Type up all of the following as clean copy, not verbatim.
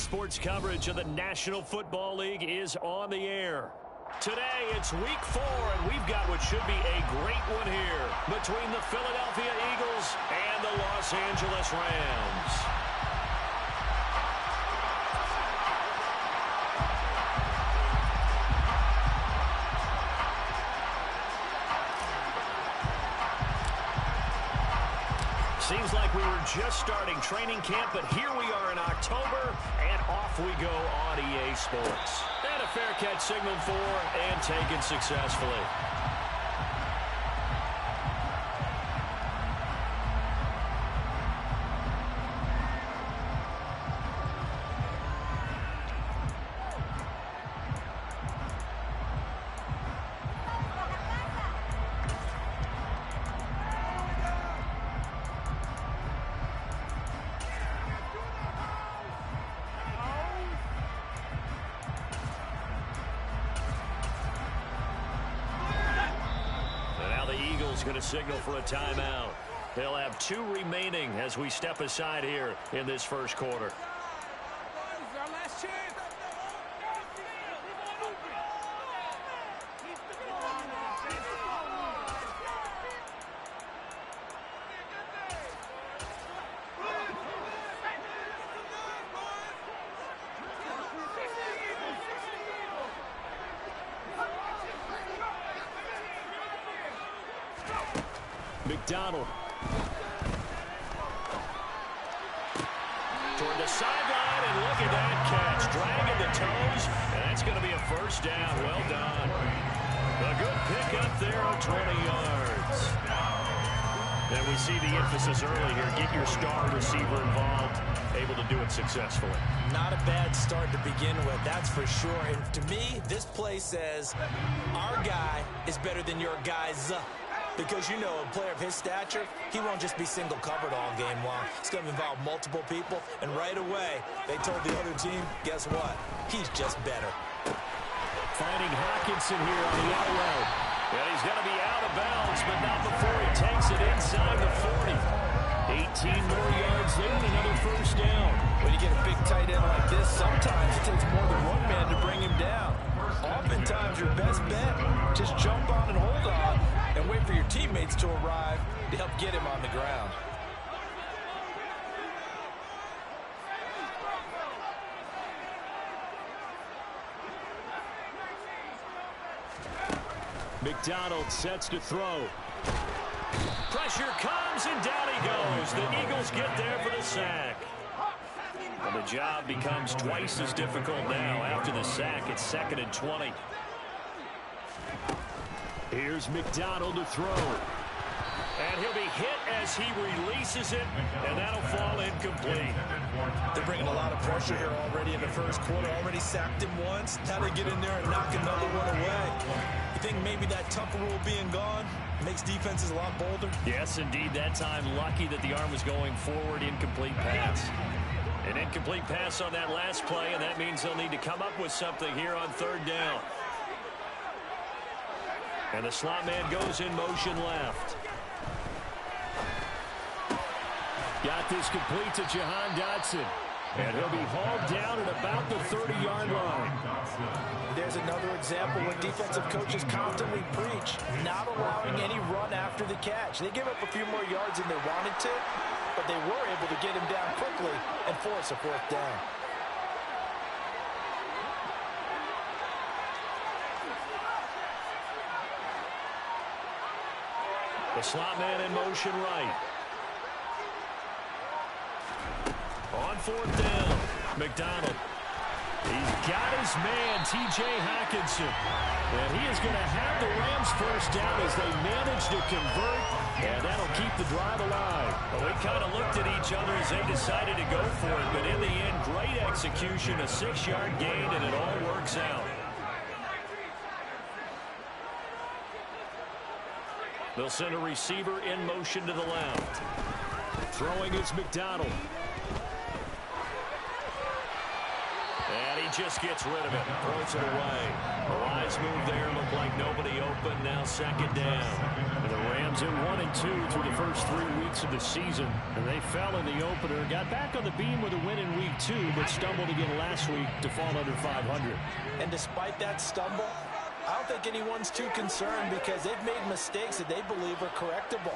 Sports coverage of the National Football League is on the air. Today, it's Week 4, and we've got what should be a great one here between the Philadelphia Eagles and the Los Angeles Rams. Seems like we were just starting training camp, but here we are in October, and off we go on EA Sports. And a fair catch signaled for and taken successfully. Going to signal for a timeout. They'll have 2 remaining as we step aside here in this first quarter. McDonald. Toward the sideline, and look at that catch. Dragging the toes, and that's going to be a first down. Well done. A good pick up there of 20 yards. And we see the emphasis early here. Get your star receiver involved, able to do it successfully. Not a bad start to begin with, that's for sure. And to me, this play says our guy is better than your guy's. Because, you know, a player of his stature, he won't just be single covered all game long. It's going to involve multiple people. And right away, they told the other team, guess what? He's just better. Finding Hawkinson here on the out route. And he's going to be out of bounds, but not before he takes it inside the 40. 18 more yards there and another first down. When you get a big tight end like this, sometimes it takes more than one man to bring him down. Oftentimes, your best bet, just jump on and hold on and wait for your teammates to arrive to help get him on the ground. McDonald sets to throw. Pressure comes, and down he goes. The Eagles get there for the sack. Well, the job becomes twice as difficult now. After the sack, it's 2nd and 20. Here's McDonald to throw. And he'll be hit as he releases it, and that'll fall incomplete. They're bringing a lot of pressure here already in the first quarter. Already sacked him once. How to get in there and knock another one away. You think maybe that Tucker rule being gone makes defenses a lot bolder? Yes, indeed. That time, lucky that the arm was going forward. Incomplete pass. An incomplete pass on that last play, and that means they'll need to come up with something here on 3rd down. And the slot man goes in motion left. Got this complete to Jahan Dotson. And he'll be hauled down at about the 30-yard line. There's another example where defensive coaches constantly preach, not allowing any run after the catch. They give up a few more yards than they wanted to, but they were able to get him down quickly and force a 4th down. The slot man in motion right. On 4th down, McDonald. He's got his man, T.J. Hawkinson. And he is going to have the Rams first down as they manage to convert, and that'll keep the drive alive. Well, we kind of looked at each other as they decided to go for it, but in the end, great execution, a 6-yard gain, and it all works out. They'll send a receiver in motion to the left. Throwing is McDonald. And he just gets rid of it. Throws it away. A wise move there. Looked like nobody open. Now second down. And the Rams in 1-2 through the first 3 weeks of the season. And they fell in the opener. Got back on the beam with a win in week 2, but stumbled again last week to fall under 500. And despite that stumble, I don't think anyone's too concerned because they've made mistakes that they believe are correctable.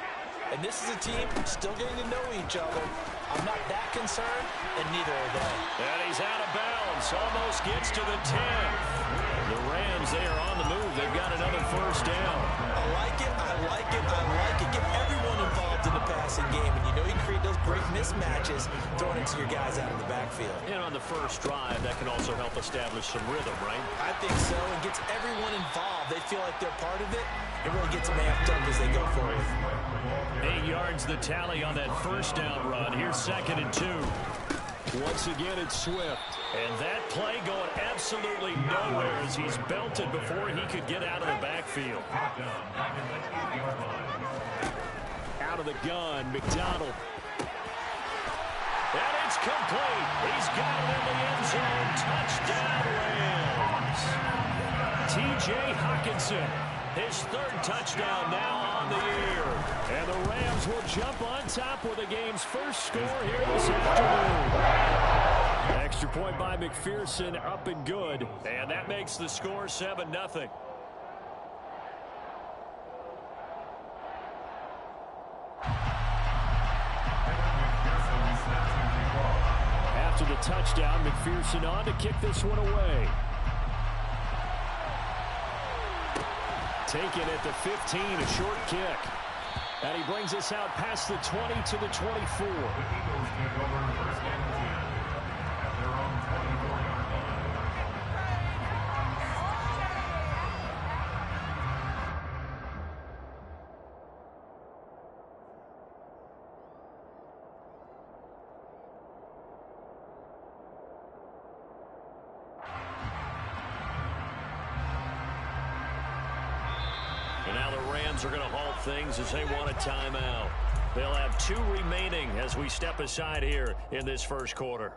And this is a team still getting to know each other. I'm not that concerned, and neither are they. And he's out of bounds. Almost gets to the 10. The Rams, they are on the move. They've got another first down. I like it, I like it, I like it. Get everyone involved in the passing game. And you know you can create those great mismatches throwing it to your guys out of the backfield. And on the first drive, that can also help establish some rhythm, right? I think so. It gets everyone involved. They feel like they're part of it. It really gets them amped up as they go forward. 8 yards the tally on that first down run. Here's 2nd and 2. Once again, it's Swift. And that play going absolutely nowhere as he's belted before he could get out of the backfield. Out of the gun, McDonald. And it's complete. He's got it in the end zone. Touchdown, Rams. T.J. Hockenson. His 3rd touchdown now on the year. And the Rams will jump on top with the game's first score here this afternoon. Extra point by McPherson, up and good. And that makes the score 7-0. After the touchdown, McPherson on to kick this one away. Taken at the 15, a short kick. And he brings us out past the 20 to the 24. And now the Rams are going to halt things as they want a timeout. They'll have 2 remaining as we step aside here in this first quarter.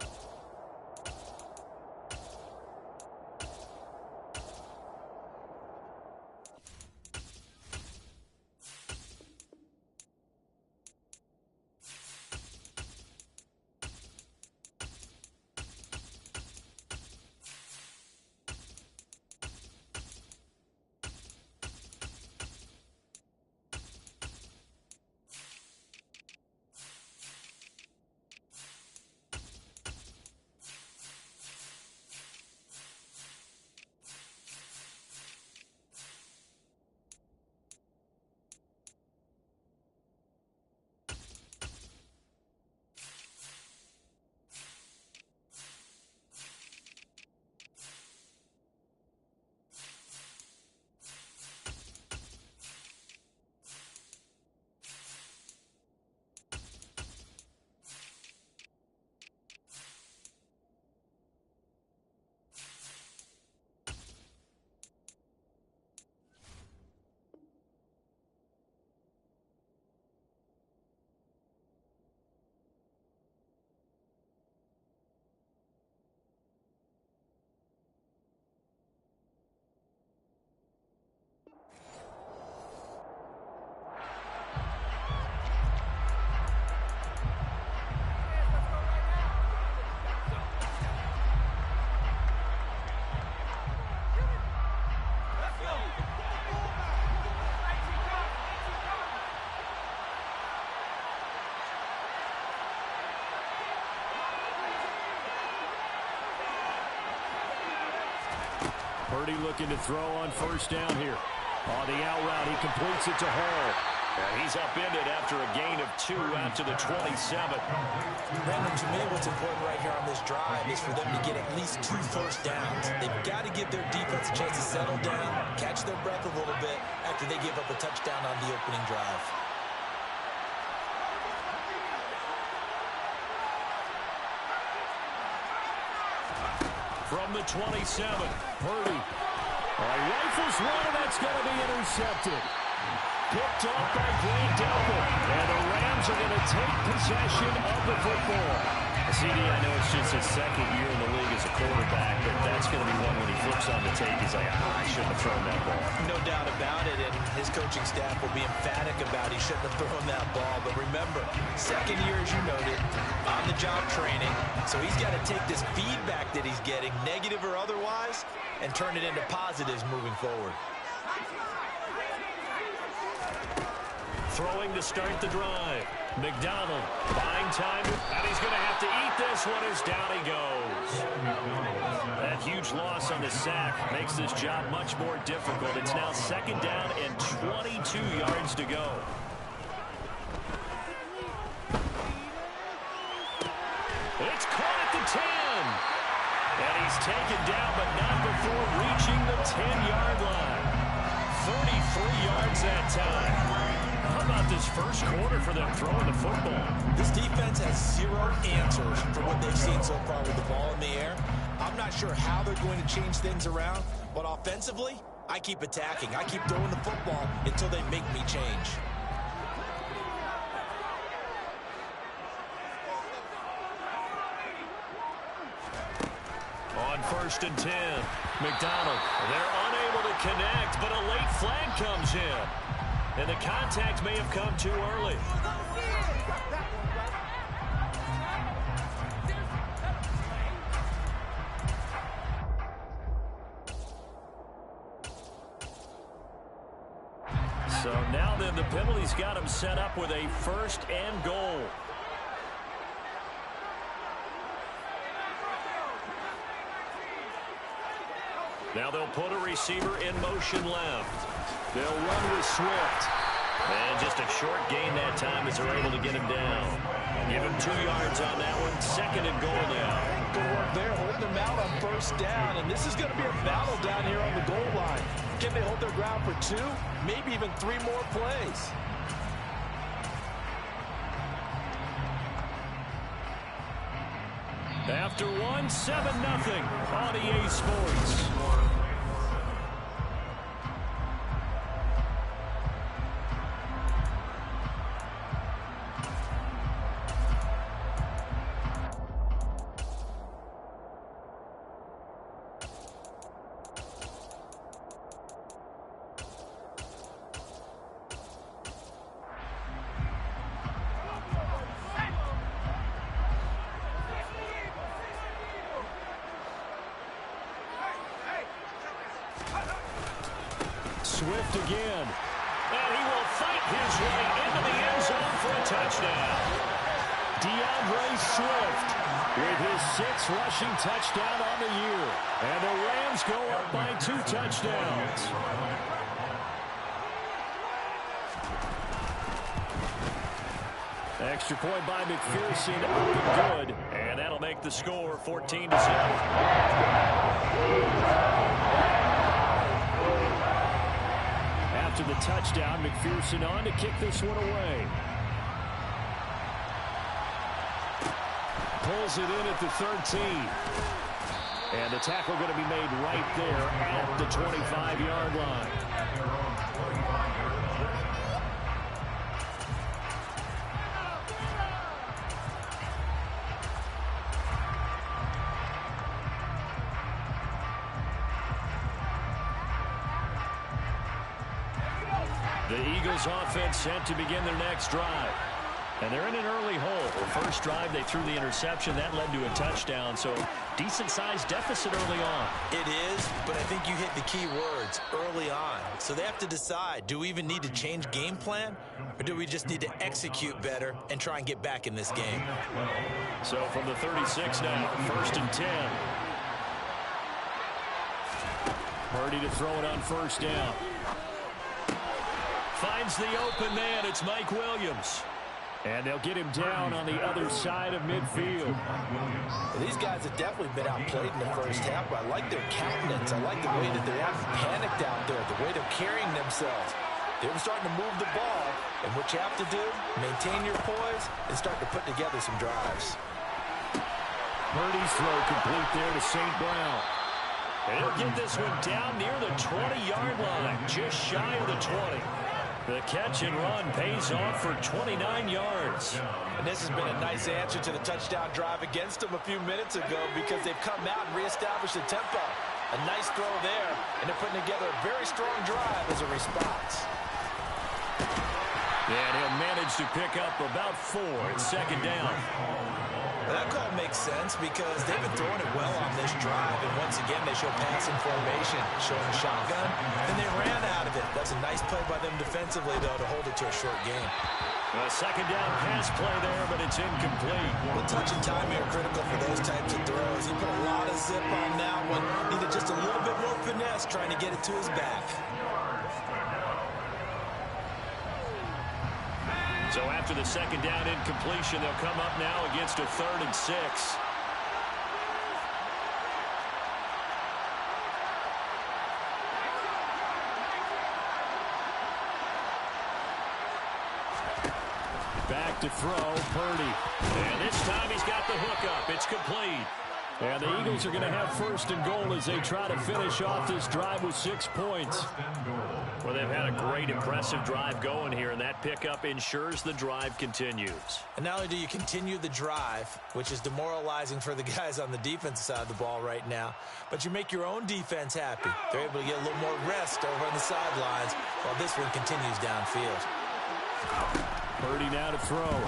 Purdy looking to throw on first down here. On the out route, he completes it to Hall. And he's upended after a gain of 2 out to the 27. Brandon, to me, what's important right here on this drive is for them to get at least 2 first downs. They've got to give their defense a chance to settle down, catch their breath a little bit after they give up a touchdown on the opening drive. From the 27, Purdy. Rifles one, and that's going to be intercepted. Picked off by Green Delpit. And the Rams are going to take possession of the football. CD, I know it's just his 2nd year in the league as a quarterback, but that's going to be one when he flips on the tape. He's like, I shouldn't have thrown that ball. No doubt about it, and his coaching staff will be emphatic about he shouldn't have thrown that ball. But remember, second year, as you noted, on-the-job training. So he's got to take this feedback that he's getting, negative or otherwise, and turn it into positives moving forward. Throwing to start the drive. McDonald buying time, and he's going to have to eat this one as down he goes. That huge loss on the sack makes this job much more difficult. It's now second down and 22 yards to go. It's caught at the 10. And he's taken down, but not before reaching the 10-yard line. 33 yards that time. How about this first quarter for them throwing the football? This defense has zero answers for what they've seen so far with the ball in the air. I'm not sure how they're going to change things around, but offensively, I keep attacking. I keep throwing the football until they make me change. On 1st and 10, McDonald, they're unable to connect, but a late flag comes in. And the contact may have come too early. So now then, the penalty's got him set up with a 1st and goal. Now they'll put a receiver in motion left. They'll run with Swift. And just a short gain that time as they're able to get him down. Give him 2 yards on that one. 2nd and goal now. Good work there, holding them out on 1st down. And this is going to be a battle down here on the goal line. Can they hold their ground for 2, maybe even 3 more plays? After one, 7-0 on EA Sports. Swift again. And he will fight his way into the end zone for a touchdown. DeAndre Swift with his 6th rushing touchdown on the year. And the Rams go up by 2 touchdowns. Extra point by McPherson, up and good. And that'll make the score 14-7. After the touchdown, McPherson on to kick this one away. Pulls it in at the 13. And the tackle going to be made right there at the 25-yard line. The Eagles offense set to begin their next drive. And they're in an early hole. The first drive, they threw the interception. That led to a touchdown. So decent-sized deficit early on. It is, but I think you hit the key words, early on. So they have to decide, do we even need to change game plan? Or do we just need to execute better and try and get back in this game? So from the 36 now, 1st and 10. Purdy to throw it on 1st down. Finds the open man. It's Mike Williams. And they'll get him down on the other side of midfield. Well, these guys have definitely been outplayed in the first half, but I like their countenance. I like the way that they're not panicked out there, the way they're carrying themselves. They're starting to move the ball, and what you have to do, maintain your poise and start to put together some drives. Purdy's throw complete there to St. Brown. And he'll get this one down near the 20-yard line, just shy of the 20. The catch and run pays off for 29 yards. And this has been a nice answer to the touchdown drive against them a few minutes ago because they've come out and reestablished the tempo. A nice throw there, and they're putting together a very strong drive as a response. And he'll manage to pick up about 4. It's second down. That call makes sense because they've been throwing it well on this drive, and once again they show passing formation, showing shotgun, and they ran out of it. That's a nice play by them defensively, though, to hold it to a short game. A second down pass play there, but it's incomplete. The touch and timing are critical for those types of throws. He put a lot of zip on that one. Needed just a little bit more finesse trying to get it to his back. So after the second down incompletion, they'll come up now against a 3rd and 6. Back to throw, Purdy. And this time he's got the hook up. It's complete. And the Eagles are going to have 1st and goal as they try to finish off this drive with 6 points. Well, they've had a great, impressive drive going here, and that pickup ensures the drive continues. And not only do you continue the drive, which is demoralizing for the guys on the defensive side of the ball right now, but you make your own defense happy. They're able to get a little more rest over on the sidelines while this one continues downfield. Purdy now to throw.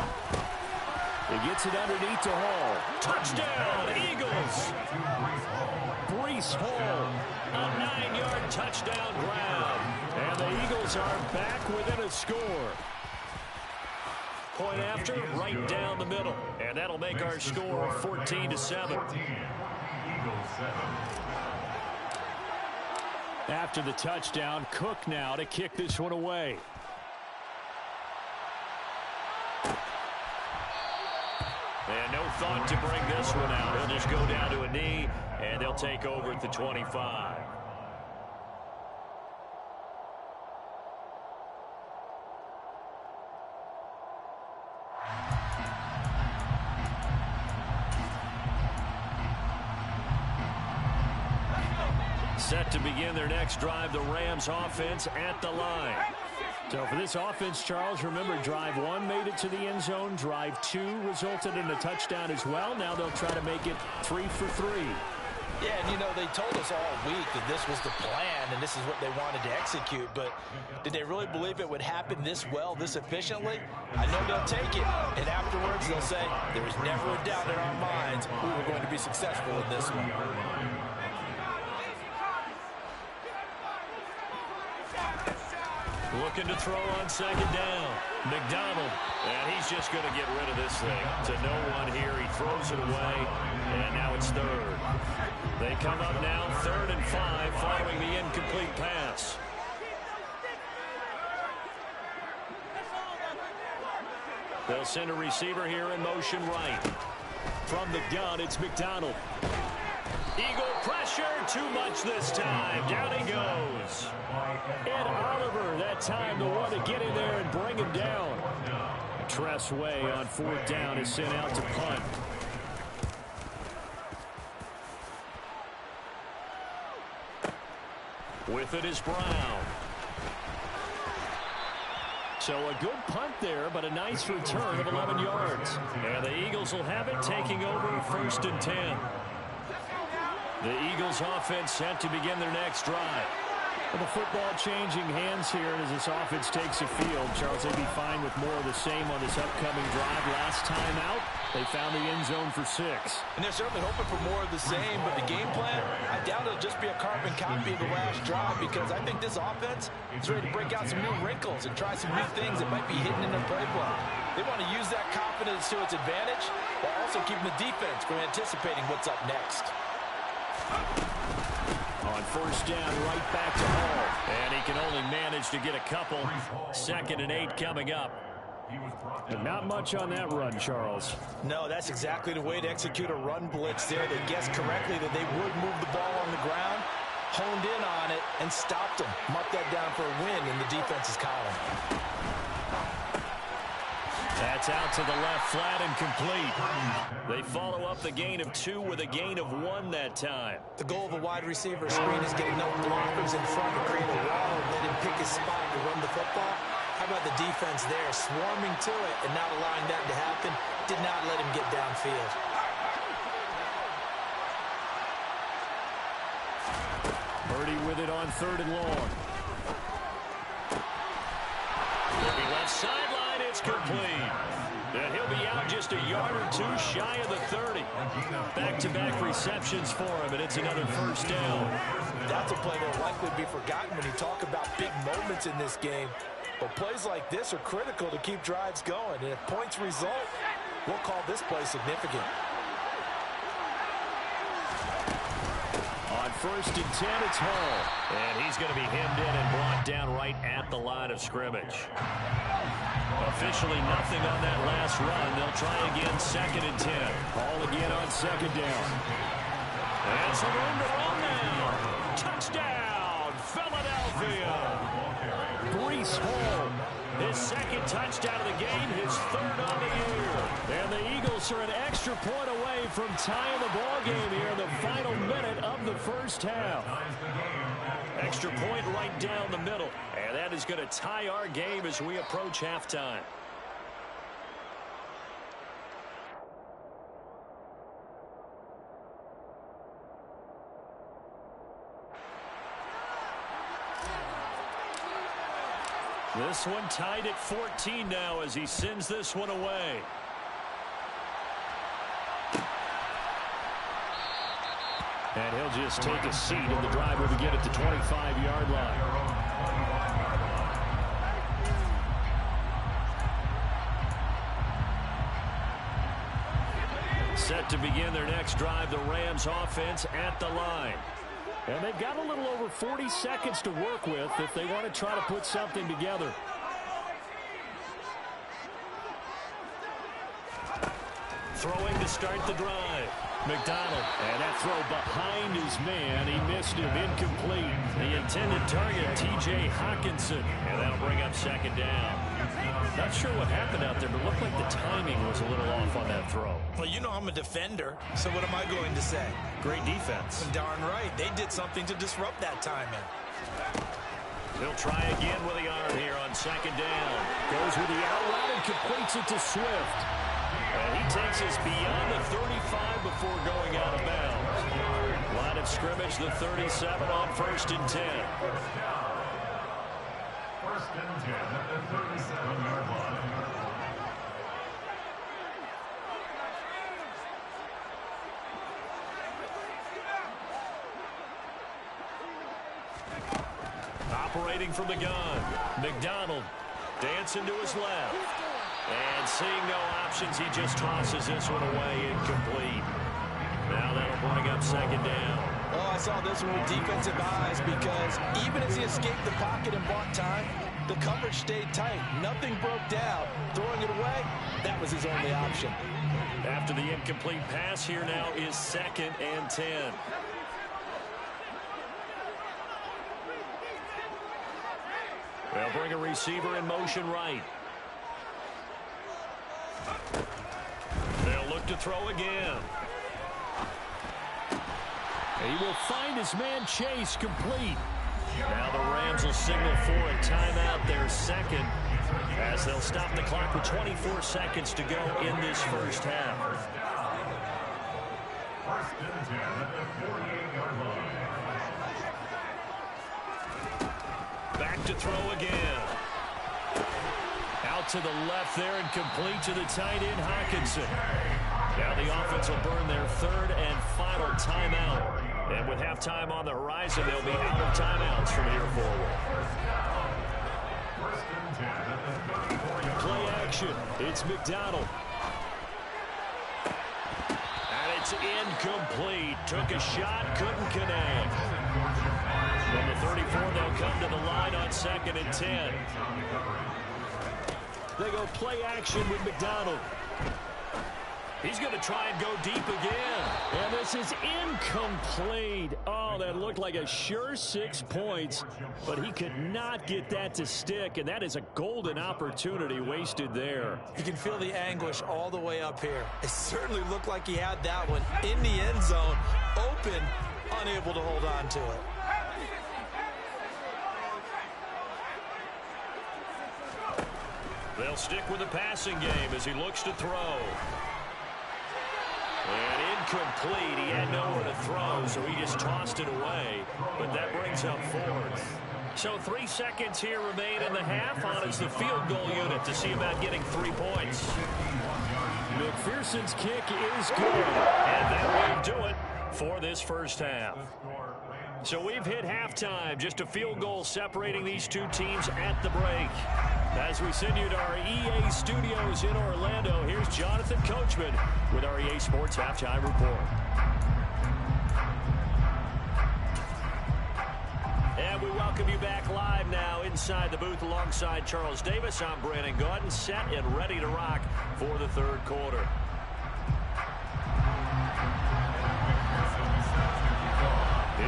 He gets it underneath to Hall. Touchdown, Eagles! Breece Hall, a 9-yard touchdown grab. And the Eagles are back within a score. Point after, right down the middle. And that'll make our score 14-7. After the touchdown, Cook now to kick this one away. And no thought to bring this one out. He'll just go down to a knee, and they'll take over at the 25. Set to begin their next drive, the Rams offense at the line. So for this offense, Charles, remember, drive 1 made it to the end zone. Drive 2 resulted in a touchdown as well. Now they'll try to make it 3 for 3. Yeah, and you know, they told us all week that this was the plan and this is what they wanted to execute, but did they really believe it would happen this well, this efficiently? I know they'll take it, and afterwards they'll say, there was never a doubt in our minds we were going to be successful in this one. Looking to throw on second down. McDonald, and he's just going to get rid of this thing. To no one here, he throws it away, and now it's 3rd. They come up now 3rd and 5 following the incomplete pass. They'll send a receiver here in motion right. From the gun, it's McDonald. Eagle pressure, too much this time. Down he goes. And Oliver, that time, the one to get in there and bring him down. Tress Way on 4th down is sent out to punt. With it is Brown. So a good punt there, but a nice return of 11 yards. And the Eagles will have it, taking over 1st and 10. The Eagles offense set to begin their next drive. Well, the football changing hands here as this offense takes the field. Charles, they'd be fine with more of the same on this upcoming drive. Last time out, they found the end zone for 6. And they're certainly hoping for more of the same, but the game plan, I doubt it'll just be a carbon copy of the last drive because I think this offense is ready to break out some new wrinkles and try some new things that might be hidden in their playbook. They want to use that confidence to its advantage while also keeping the defense from anticipating what's up next. On 1st down, right back to Hall. And he can only manage to get a couple. 2nd and 8 coming up. But not much on that run, Charles. No, that's exactly the way to execute a run blitz there. They guessed correctly that they would move the ball on the ground, honed in on it, and stopped them. Marked that down for a win in the defense's column. That's out to the left, flat and complete. They follow up the gain of 2 with a gain of 1 that time. The goal of a wide receiver screen is getting no blockers in front to create a wall and let him pick his spot to run the football. How about the defense there, swarming to it and not allowing that to happen? Did not let him get downfield. Purdy with it on 3rd and long. Looking left sideline, it's complete. And he'll be out just a yard or two shy of the 30. Back-to-back receptions for him, and it's another first down. That's a play that will likely be forgotten when you talk about big moments in this game. But plays like this are critical to keep drives going. And if points result, we'll call this play significant. On 1st and 10, it's Hall. And he's going to be hemmed in and brought down right at the line of scrimmage. Officially nothing on that last run. They'll try again 2nd and 10. Hall again on 2nd down. And some room to run now. Touchdown, Philadelphia. Breece Hall, his 2nd touchdown of the game, his 3rd on the year. And the Eagles are an extra point away from tying the ball game here in the final minute of the first half. Extra point right down the middle. And that is going to tie our game as we approach halftime. This one tied at 14 now as he sends this one away. And he'll just take a seat, and the drive will begin at the 25-yard line. Set to begin their next drive, the Rams offense at the line. And they've got a little over 40 seconds to work with if they want to try to put something together. Throwing to start the drive. McDonald, and that throw behind his man. He missed him, incomplete. The intended target, T.J. Hockenson, and that'll bring up 2nd down. Not sure what happened out there, but it looked like the timing was a little off on that throw. Well, you know I'm a defender, so what am I going to say? Great defense. Darn right. They did something to disrupt that timing. He'll try again with the arm here on 2nd down. Goes with the out route and completes it to Swift. And he takes us beyond the 35 before going out of bounds. Line of scrimmage, the 37 on 1st and 10. 1st and 10 at the 37-yard line. Operating from the gun, McDonald dancing to his left. And seeing no options, he just tosses this one away, incomplete. Now that'll bring up 2nd down. Oh, I saw this one with defensive eyes because even as he escaped the pocket and bought time, the coverage stayed tight. Nothing broke down. Throwing it away, that was his only option. After the incomplete pass, here now is 2nd and 10. They'll bring a receiver in motion right. They'll look to throw again. He will find his man Chase complete. Now the Rams will signal for a timeout, their 2nd, as they'll stop the clock with 24 seconds to go in this first half. 1st and 10 at the 48-yard line. Back to throw again. Out to the left there and complete to the tight end, Hockenson. Now the offense will burn their 3rd and final timeout. And with halftime on the horizon, they'll be out of timeouts from here forward. 1st and 10 at the 34-yard Play line. action. It's McDonald. And it's incomplete. Took a shot, couldn't connect. From the 34, they'll come to the line on 2nd and 10. They go play action with McDonald. He's going to try and go deep again. And this is incomplete. Oh, that looked like a sure 6 points, but he could not get that to stick, and that is a golden opportunity wasted there. You can feel the anguish all the way up here. It certainly looked like he had that one in the end zone, open, unable to hold on to it. They'll stick with the passing game as he looks to throw. And incomplete. He had nowhere to throw, so he just tossed it away. But that brings up fourth. So 3 seconds here remain in the half on as the field goal unit to see about getting 3 points. McPherson's kick is good. And that will do it for this first half. So we've hit halftime. Just a field goal separating these two teams at the break. As we send you to our EA studios in Orlando, here's Jonathan Coachman with our EA Sports Halftime Report. And we welcome you back live now inside the booth alongside Charles Davis. I'm Brandon Gaudin, set and ready to rock for the third quarter.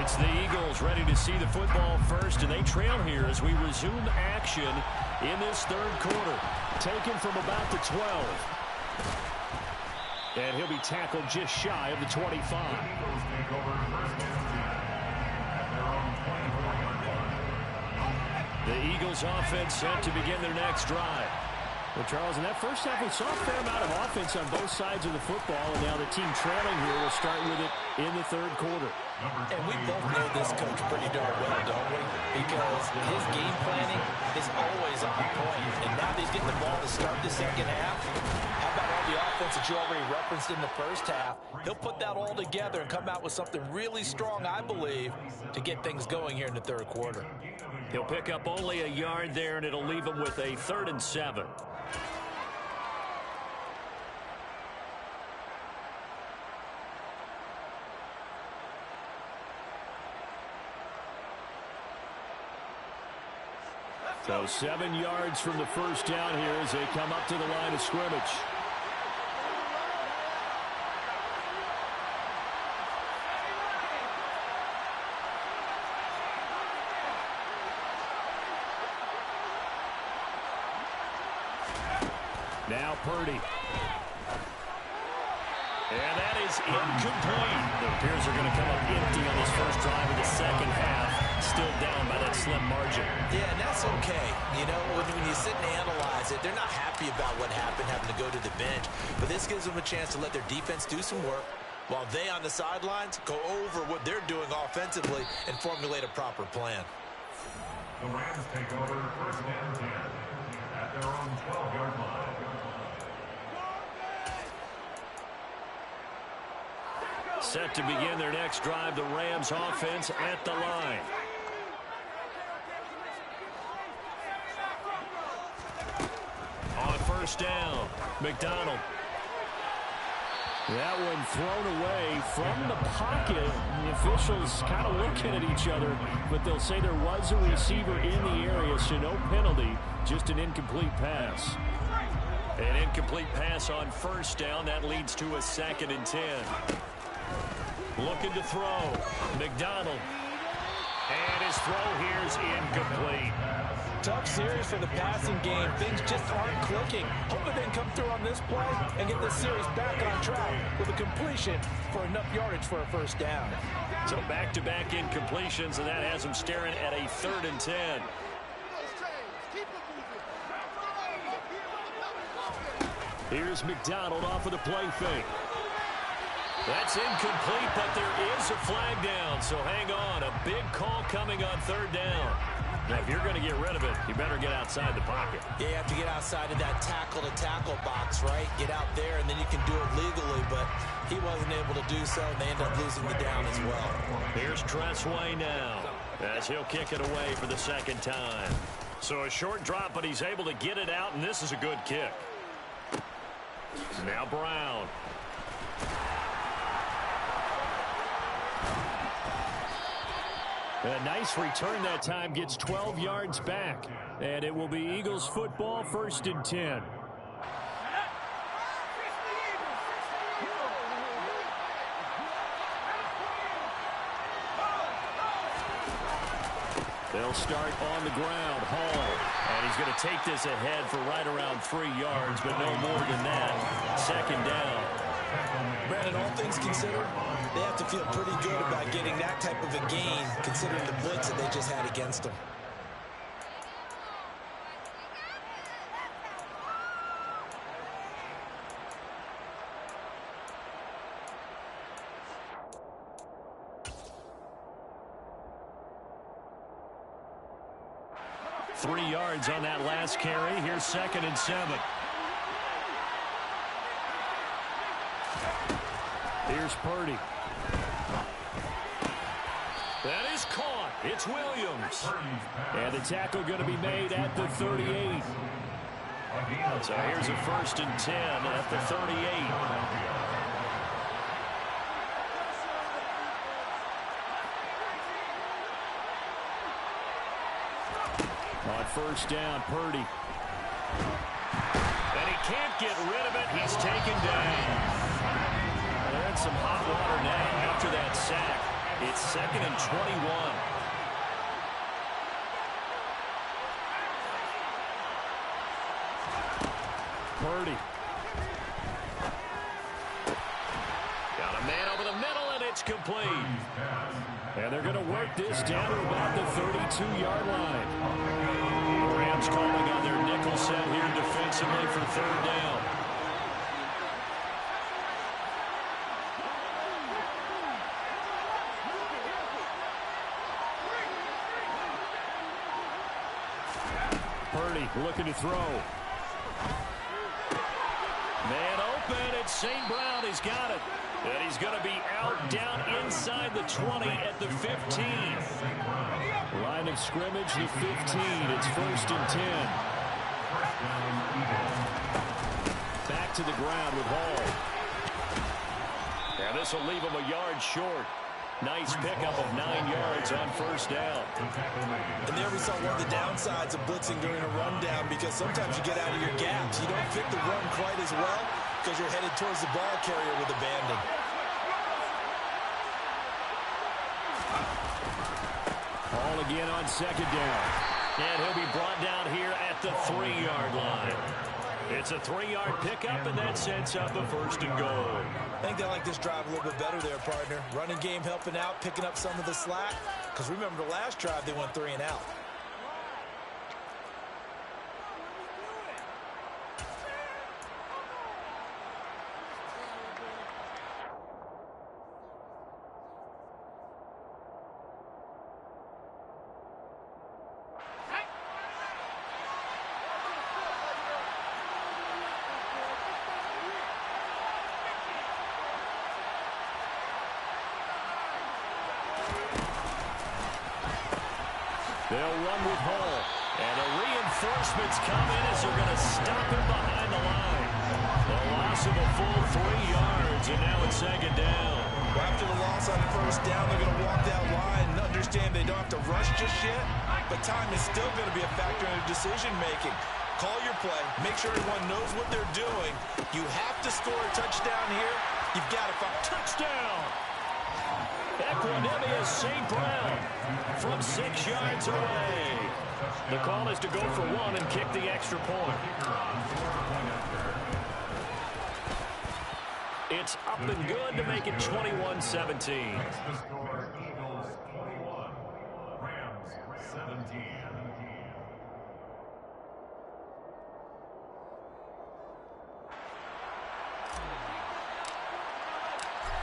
It's the Eagles ready to see the football first, and they trail here as we resume action in this third quarter. Taken from about the 12. And he'll be tackled just shy of the 25. The Eagles offense set to begin their next drive. Well, Charles, in that first half, we saw a fair amount of offense on both sides of the football, and now the team trailing here will start with it in the third quarter. And we both know this coach pretty darn well, don't we? Because his game planning is always on point. And now that he's getting the ball to start the second half, how about all the offense that you already referenced in the first half? He'll put that all together and come out with something really strong, I believe, to get things going here in the third quarter. He'll pick up only a yard there, and it'll leave him with a 3rd and 7. So 7 yards from the first down here as they come up to the line of scrimmage. Now Purdy. And that is incomplete. The Bears are going to come up empty on this first drive of the second half. Still down by that slim margin. Yeah, and that's okay. You know, when you sit and analyze it, they're not happy about what happened, having to go to the bench. But this gives them a chance to let their defense do some work while they on the sidelines go over what they're doing offensively and formulate a proper plan. The Rams take over 1st and 10 at their own 12-yard line. Set to begin their next drive, the Rams offense at the line. On first down, McDonald. That one thrown away from the pocket. The officials kind of looking at each other, but they'll say there was a receiver in the area, so no penalty, just an incomplete pass. An incomplete pass on first down. That leads to a 2nd and 10. Looking to throw. McDonald. And his throw here is incomplete. Tough series for the passing game. Things just aren't clicking. Hoping they can come through on this play and get this series back on track with a completion for enough yardage for a first down. So back-to-back incompletions, and that has them staring at a 3rd and 10. Here's McDonald off of the play fake. That's incomplete, but there is a flag down, so hang on. A big call coming on 3rd down. Now, if you're going to get rid of it, you better get outside the pocket. Yeah, you have to get outside of that tackle-to-tackle box, right? Get out there, and then you can do it legally, but he wasn't able to do so, and they end up losing the down as well. Here's Tressway now, as he'll kick it away for the 2nd time. So a short drop, but he's able to get it out, and this is a good kick. Now Brown. A nice return that time, gets 12 yards back. And it will be Eagles football, 1st and 10. They'll start on the ground. Hall. And he's going to take this ahead for right around 3 yards, but no more than that. 2nd down. Brandon, all things considered, they have to feel pretty good about getting that type of a gain, considering the blitz that they just had against them. 3 yards on that last carry. Here's 2nd and 7. Here's Purdy. That is caught. It's Williams. And the tackle going to be made at the 38. So here's a 1st and 10 at the 38. On 1st down, Purdy. And he can't get rid of it. He's taken down. They're in some hot water now after that sack. It's 2nd and 21. Purdy. Got a man over the middle, and it's complete. And they're going to work this down to about the 32-yard line. The Rams calling on their nickel set here defensively for 3rd down. Purdy looking to throw. Man open, it's St. Brown. He's got it. And he's going to be out down inside the 20 at the 15. Line of scrimmage, the 15. It's 1st and 10. Back to the ground with Hall. And this will leave him a yard short. Nice pickup of 9 yards on 1st down. And there we saw one of the downsides of blitzing during a rundown, because sometimes you get out of your gaps. You don't fit the run quite as well because you're headed towards the ball carrier with abandon. Hall again on 2nd down. And he'll be brought down here at the 3-yard line. It's a 3-yard pickup, and that sets up a 1st and goal. I think they like this drive a little bit better there, partner. Running game helping out, picking up some of the slack. Because remember the last drive, they went 3 and out. They'll run with Hall. And the reinforcements come in as they're going to stop him behind the line. The loss of a full 3 yards, and now it's 2nd down. Well, after the loss on 1st down, they're going to walk that line and understand they don't have to rush just yet, but time is still going to be a factor in their decision-making. Call your play. Make sure everyone knows what they're doing. You have to score a touchdown here. You've got to find touchdown. Equanimous St. Brown from 6 yards away. The call is to go for 1 and kick the extra point. It's up and good to make it 21-17. Eagles 21, Rams 17.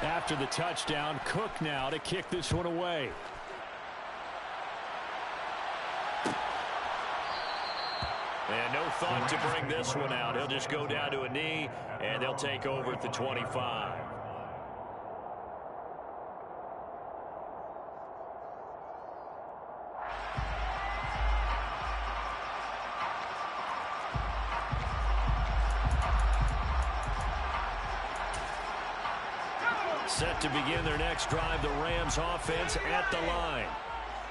After the touchdown, Cook now to kick this one away. And no thought to bring this one out. He'll just go down to a knee, and they'll take over at the 25. Set to begin their next drive, the Rams offense at the line.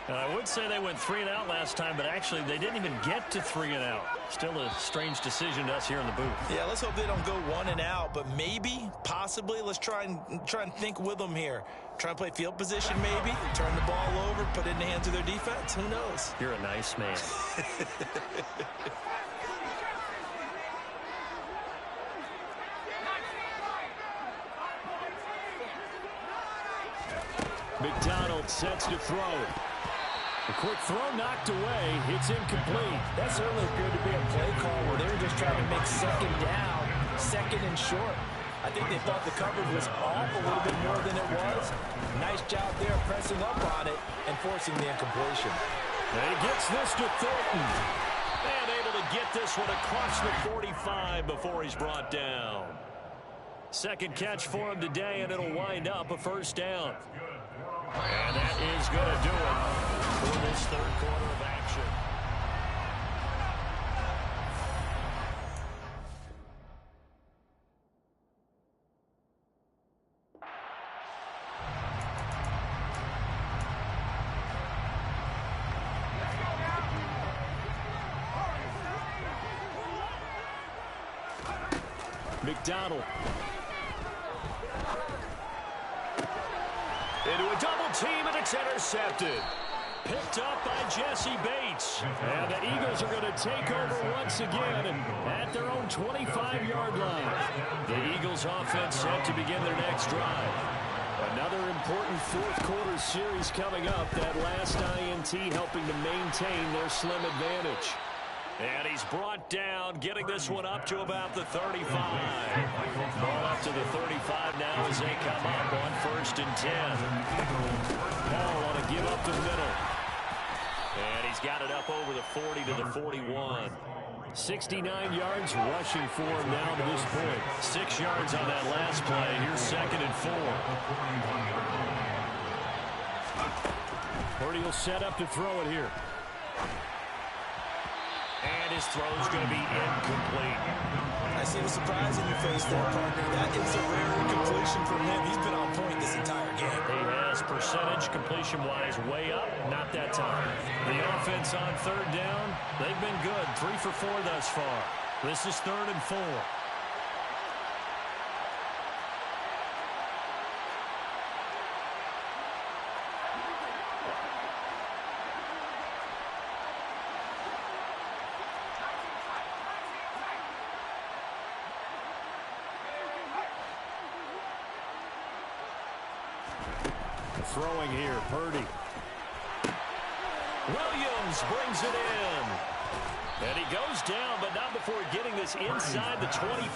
And I would say they went 3 and out last time, but actually they didn't even get to 3 and out. Still a strange decision to us here in the booth. Yeah, let's hope they don't go 1 and out, but maybe, possibly, let's try and think with them here. Try and play field position maybe, turn the ball over, put it in the hands of their defense. Who knows? You're a nice man. McDonald sets to throw. A quick throw knocked away. It's incomplete. That certainly appeared to be a play call where they were just trying to make 2nd down, 2nd and short. I think they thought the coverage was off a little bit more than it was. Nice job there pressing up on it and forcing the incompletion. And he gets this to Thornton. And able to get this one across the 45 before he's brought down. Second catch for him today, and it'll wind up a first down. And that is going to do it for this third quarter of action. McDonald. Into a double team, and it's intercepted. Picked up by Jesse Bates. And the Eagles are going to take over once again at their own 25-yard line. The Eagles offense set to begin their next drive. Another important fourth quarter series coming up. That last INT helping to maintain their slim advantage. And he's brought down, getting this one up to about the 35. Ball up to the 35 now as they come up on 1st and 10. Ball want to give up the middle. And he's got it up over the 40 to the 41. 69 yards rushing for him now to this point. 6 yards on that last play. Here's 2nd and 4. Purdy will set up to throw it here. And his throw's going to be incomplete. I see the surprise in your face there, partner. That is a rare incompletion from him. He's been on point this entire game. He has percentage completion-wise way up. Not that time. The offense on 3rd down, they've been good. 3 for 4 thus far. This is 3rd and 4. Throwing here, Purdy. Williams brings it in. And he goes down, but not before getting this inside the 25.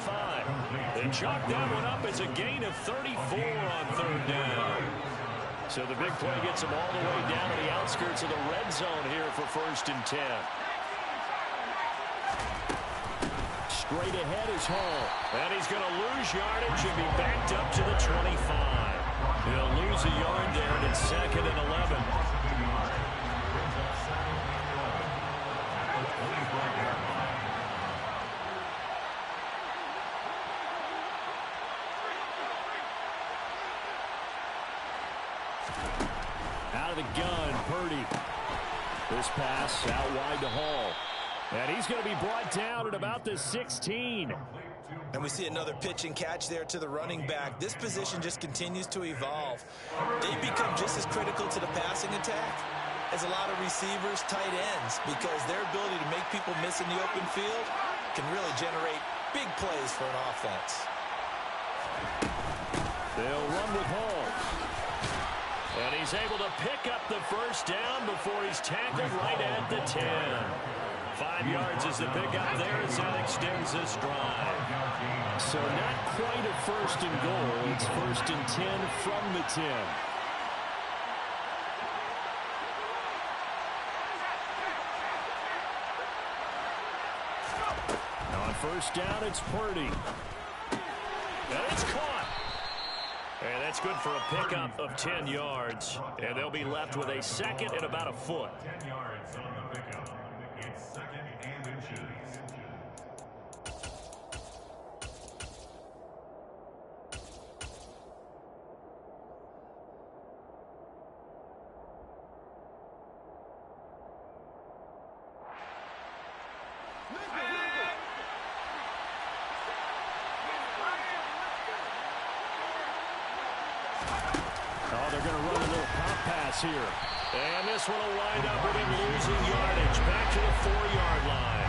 They chalk that one up as a gain of 34 on 3rd down. So the big play gets him all the way down to the outskirts of the red zone here for 1st and 10. Straight ahead is Hall. And he's going to lose yardage and be backed up to the 25. He'll lose a yard there, and it's 2nd and 11. Out of the gun, Purdy. This pass out wide to Hall. And he's going to be brought down at about the 16. And we see another pitch and catch there to the running back. This position just continues to evolve. They become just as critical to the passing attack as a lot of receivers, tight ends, because their ability to make people miss in the open field can really generate big plays for an offense. They'll run with Hall. And he's able to pick up the first down before he's tackled right at the 10. 5 yards is the pickup there as that extends this drive. So not quite a 1st and goal. It's 1st and 10 from the 10. On 1st down, it's Purdy. And it's caught. And that's good for a pickup of 10 yards. And they'll be left with a 2nd and about a foot. 10 yards on the pickup. It's 2nd and inches. They're going to run a little pop pass here. And this one will wind up with him losing yardage back to the 4-yard line.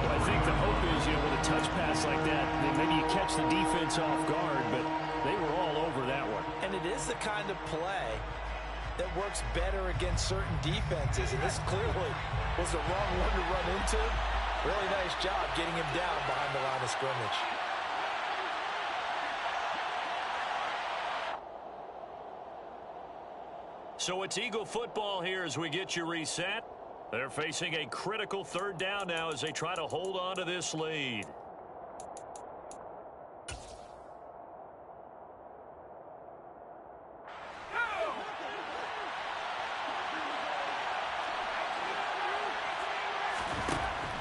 Well, I think the hope is, with a touch pass like that, maybe you catch the defense off guard, but they were all over that one. And it is the kind of play that works better against certain defenses, and this clearly was the wrong one to run into. Really nice job getting him down behind the line of scrimmage. So it's Eagle football here as we get you reset. They're facing a critical third down now as they try to hold on to this lead.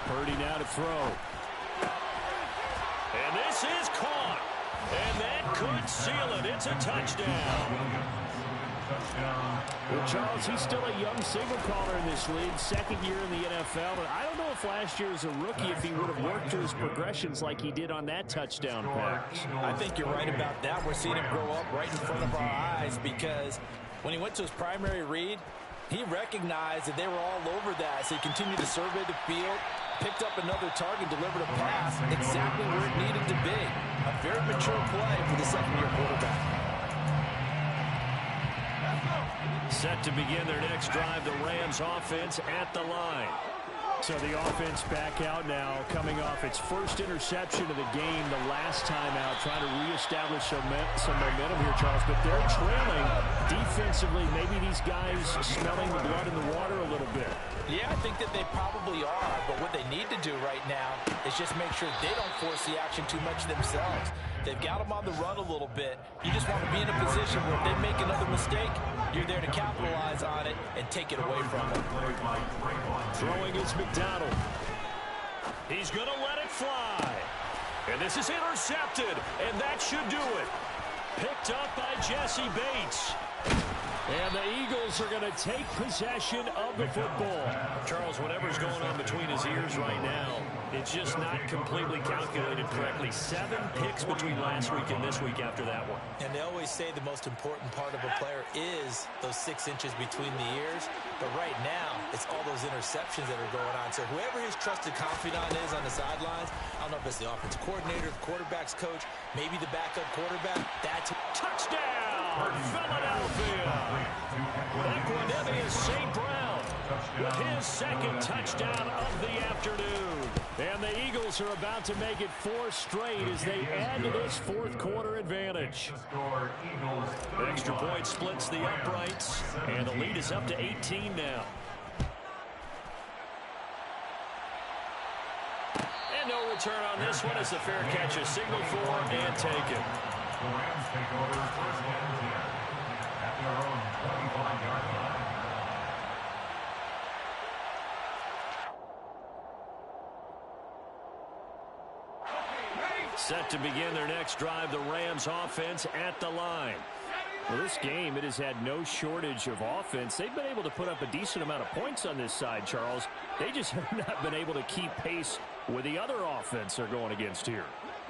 Purdy now to throw. And this is caught. And that could seal it. It's a touchdown. Well, Charles, he's still a young signal caller in this league, second year in the NFL. But I don't know if last year as a rookie, if he would have worked through his progressions like he did on that touchdown pass. I think you're right about that. We're seeing him grow up right in front of our eyes because when he went to his primary read, he recognized that they were all over that. So he continued to survey the field, picked up another target, delivered a pass exactly where it needed to be. A very mature play for the second-year quarterback. Set to begin their next drive, the Rams offense at the line. So the offense back out now, coming off its first interception of the game the last time out, trying to reestablish some momentum here, Charles. But they're trailing defensively. Maybe these guys smelling the blood in the water a little bit. Yeah, I think that they probably are. But what they need to do right now is just make sure they don't force the action too much themselves. They've got them on the run a little bit. You just want to be in a position where if they make another mistake, you're there to capitalize on it and take it away from them. Throwing is McDonald. He's going to let it fly. And this is intercepted, and that should do it. Picked up by Jesse Bates. And the Eagles are going to take possession of the football. Charles, whatever's going on between his ears right now, it's just not completely calculated correctly. 7 picks between last week and this week after that one. And they always say the most important part of a player is those 6 inches between the ears. But right now, it's all those interceptions that are going on. So whoever his trusted confidant is on the sidelines, I don't know if it's the offensive coordinator, the quarterback's coach, maybe the backup quarterback, that's touchdown! Philadelphia! Equanimeous St. Brown with his second touchdown of the afternoon. And the Eagles are about to make it 4 straight as they add to this fourth quarter advantage. Extra point splits the uprights, and the lead is up to 18 now. And no return on this one as the fair catch is signaled for and taken. The Rams take over first and 10 at their own 25-yard line. Set to begin their next drive, the Rams offense at the line. Well, this game, it has had no shortage of offense. They've been able to put up a decent amount of points on this side, Charles. They just have not been able to keep pace with the other offense they're going against here.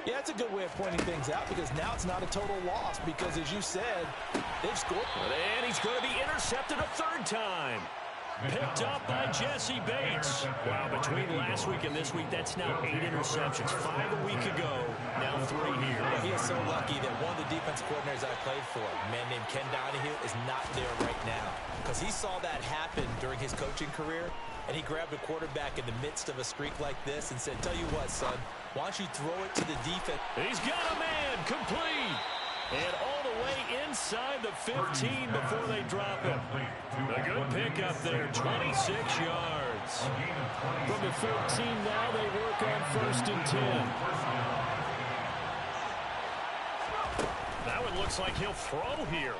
Yeah, that's a good way of pointing things out because now it's not a total loss because, as you said, they've scored. And he's going to be intercepted a third time. Picked up by Jesse Bates. Wow, between last week and this week, that's now 8 interceptions. 5 a week ago, now 3 here. He is so lucky that one of the defense coordinators I played for, a man named Ken Donahue, is not there right now because he saw that happen during his coaching career, and he grabbed a quarterback in the midst of a streak like this and said, tell you what, son, why don't you throw it to the defense? He's got a man complete. And all the way inside the 15 before they drop him. A good pickup there, 26 yards. From the 13 now, they work on 1st and 10. That one looks like he'll throw here.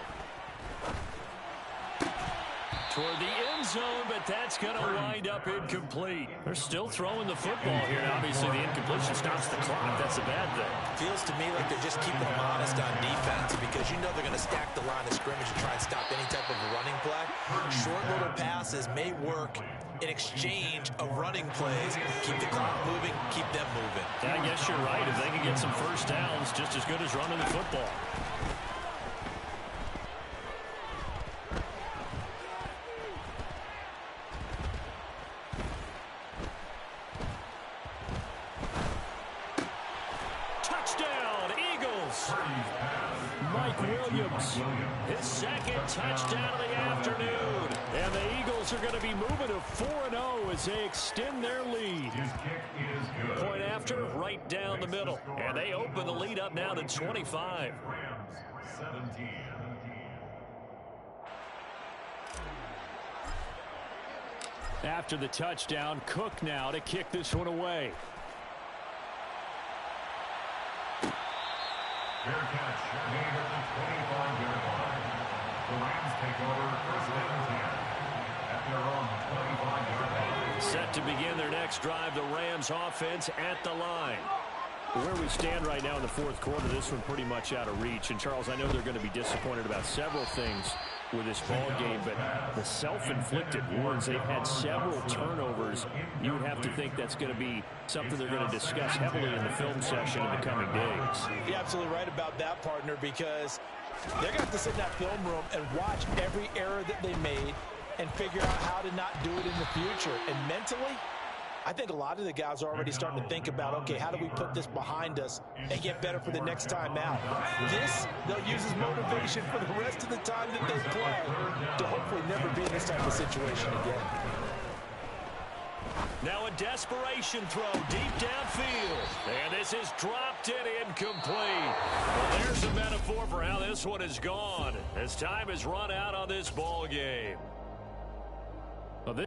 Toward the end zone, but that's going to wind up incomplete. They're still throwing the football here. And obviously, the incompletion stops the clock. That's a bad thing. Feels to me like they're just keeping them honest on defense because you know they're going to stack the line of scrimmage and try and stop any type of running play. Short little passes may work in exchange of running plays. Keep the clock moving, keep them moving. Yeah, I guess you're right. If they can get some first downs, just as good as running the football. His second touchdown of the afternoon. And the Eagles are going to be moving to 4-0 as they extend their lead. Point after, right down the middle. And they open the lead up now to 25. After the touchdown, Cook now to kick this one away. Fair catch, made at the 25-yard line. The Rams take over first and 10 at their own 25-yard line. Set to begin their next drive, the Rams offense at the line. Where we stand right now in the fourth quarter, this one pretty much out of reach. And, Charles, I know they're going to be disappointed about several things with this ball game, but the self-inflicted wounds, they've had several turnovers. You would have to think that's going to be something they're going to discuss heavily in the film session in the coming days. You're absolutely right about that, partner, because they're going to have to sit in that film room and watch every error that they made and figure out how to not do it in the future. And mentally, I think a lot of the guys are already starting to think about, okay, how do we put this behind us and get better for the next time out? This, they'll use as motivation for the rest of the time that they play to hopefully never be in this type of situation again. Now a desperation throw deep downfield. And this is dropped and incomplete. Well, there's a metaphor for how this one is gone as time has run out on this ball game. Well, this